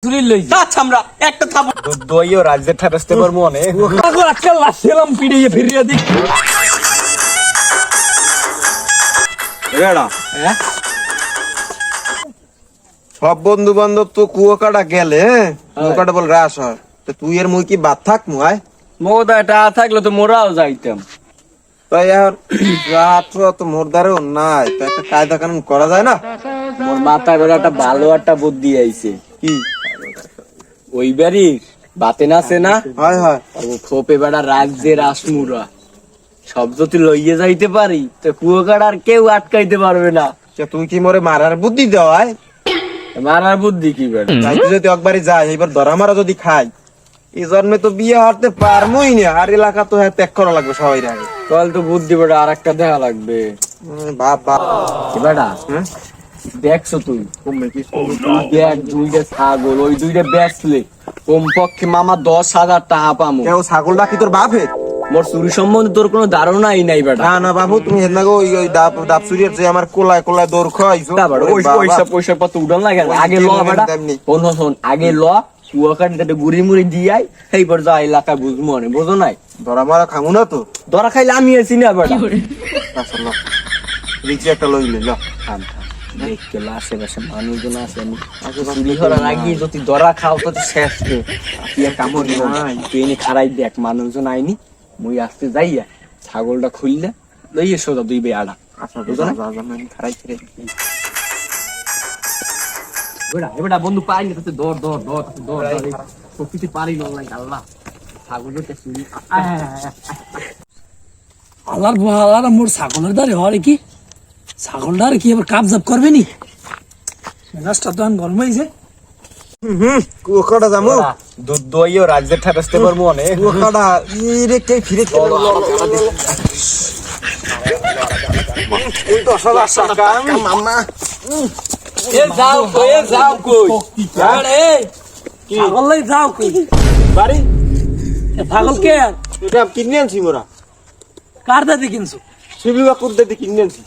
চুরি লই আমরা একটা থাবো দইও রাজ্যের ঠাপাসতে পারবো অনেক আজকাল লাসেলাম পিড়িয়ে ফিরিয়ে দিক রেডা সব বন্ধু বান্ধব তো কুয়াকাটা গেলে কুয়াকাটা বল রাস হয় তো তুই এর মুই কি বাদ থাক মুই মোদা এটা থাকলে তো মোরাও যাইতাম তাই আর রাত তো মোরদারেও নাই তো একটা কায়দা কানুন করা যায় না মোর মাথায় বেলা একটা ভালো একটা বুদ্ধি আইছে কি ওই বাড়ির বাতে নাছে না হয় হয় ও খোপে বেড়া রাজ্যের আসমুরা সব যদি লইয়ে যাইতে পারি তো কুয়াকাটা আর কেউ আটকাইতে পারবে না তুই কি মোরে মারার বুদ্ধি দেওয়ায় মারার বুদ্ধি কি বেড়া যাইতে যদি একবারই যায় এবার ধরা মারা যদি খাই এই জন্মে তো বিয়ে হারতে পারবোই না আর এলাকা তো হ্যাঁ ত্যাগ করা লাগবে সবাই আগে তাহলে তো বুদ্ধি বেড়া আর একটা দেখা লাগবে বাপ বাপ কি বেড়া দেখছো তুই দেখ দুইটা ছাগল ওই দুইটা বেচলে কমপক্ষে মামা 10,000 টাকা পামো কেউ ছাগলটা কি তোর বাপে মোর চুরি সম্বন্ধে তোর কোনো ধারণাই নাই বেটা না না বাবু তুমি হেন ওই ওই ডাব চুরির যে আমার কোলায় কোলায় দৌড় খাইছো পয়সা পয়সা উঠান লাগে আগে ল বেটা শোন আগে ল কুয়াকাটা গুড়ি মুড়ি দিয়াই এইবার যা এলাকা বুঝবো না বুঝো নাই ধরা মারা খামু না তো ধরা খাইলে আমি আছি না বেটা আসলে রিচি একটা লইলে ল থাম দেখতে আশেপাশে মানুষজন আছে আমি চুরি করার আগে যদি ধরা খাও তো শেষ তো তুই আর কামড় নাই তুই এনে খারাই দেখ মানুষজন আইনি মুই আসতে যাইয়া ছাগলটা খুললে লইয়ে সোজা দুই বেয়াড়া বুঝো না খারাই ছেড়ে এবার বন্ধু পাইনি তাতে দৌড় প্রকৃতি পারি না আল্লাহ ছাগলটা চুরি আল্লাহর মোর ছাগলের দ্বারে হরে কি ছাগলটার কি এবার কাপ জাপ করবে নি মেজাজটা তো গরম হয়েছে কুয়াকাটা যামু দুধ দইও রাজ্যের ঠাপাসতে পারবো অনেক কুয়াকাটা ইরে কে ফিরে এই তো আসলে টাকা মামা যাও কই ছাগল লাই যাও কই বাড়ি ছাগল কে এটা কিনে আনছি মোরা কার দাদি কিনছো শিবলি বাকুর দিতে কিনে আনছি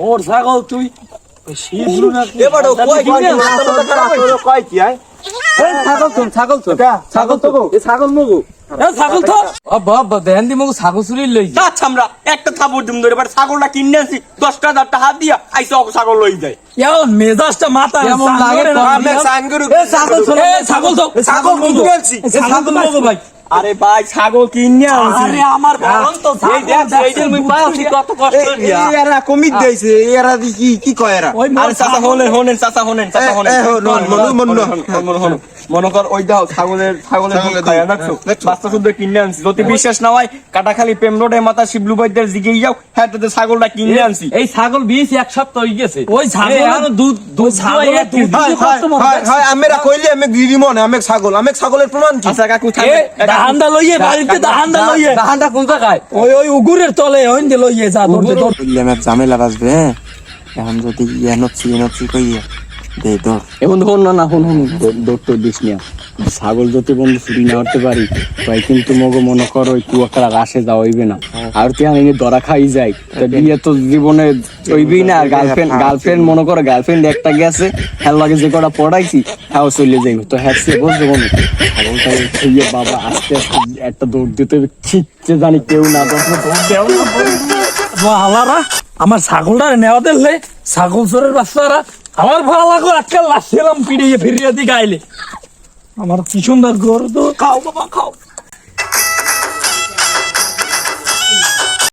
ওর ছাগল তুই শিবলু না এবারে কয় কি আয় ছাগল মগু ছাগল তো বাবা দেন দি মগু ছাগল চুরি লই আমরা একটা থাবর দিম ধরে এবার ছাগলটা কিনে আনছি 10,000 টাকা দিয়া আইসা ছাগল লই যায় এমন মেজাজটা মাথা কেমন লাগে আমি সাঙ্গুরু ছাগল তো ছাগল মগু আনছি ছাগল মগু ভাই আরে ভাই ছাগল কিনে আনছি আরে আমার বলন তো এই দেখ এইটার মুই পাইছি কত কষ্ট দিয়া এরা কমিট দিয়েছে এরা কি কি কয় এরা ওই আরে চাচা হোনেন চাচা হোনেন মনে কর ওই দাও ছাগলের দুধ খায় দেখছো বাচ্চা শুদ্ধ কিনে আনছি যদি বিশ্বাস না হয় কাটাখালি প্রেম রোডের মাথা শিবলু বাইদের জিগেই যাও হ্যাঁ তোদের ছাগলটা কিনে আনছি এই ছাগল বিয়েছি এক সপ্তাহ হয়ে গেছে ওই ছাগল দুধ হয় আমরা কইলে আমি গিরি মনে আমি ছাগলের প্রমাণ কি আচ্ছা কাকু থাকে দাহান্দা লইয়ে বাড়িতে দাহান্দা লইয়ে ধানটা কোন জায়গায় ওই উগুরের তলে হইন্দে লইয়ে যা কইলে আমার ঝামেলা বাজবে এখন যদি এনছি কইয়া দে দর এখন হন দৌড় দিস না ছাগল যদি বন্ধু চুরি না করতে পারি তাই কিন্তু মগো মনে করো ওই কুয়াকাটা রাশে যাওয়া হইবে না আর তুই আমি ধরা খাই যাই বিয়ে তো জীবনে চইবি না আর গার্লফ্রেন্ড মনে করো গার্লফ্রেন্ড একটা গেছে হ্যাঁ লাগে যে কটা পড়াইছি হ্যাঁ চলে যাইব তো হ্যাঁ সে বলছে মনে ছাগলটা ছুঁয়ে বাবা আস্তে আস্তে একটা দৌড় দিতে খিচ্ছে জানি কেউ না হালারা আমার ছাগলটা নেওয়া দিলে ছাগল চোরের বাচ্চারা আমার ভালো লাগো আজকাল লাসেলাম পিড়িয়ে ফিরিয়ে দিকে আইলে আমার কি সুন্দর গরু তো খাও বাবা খাও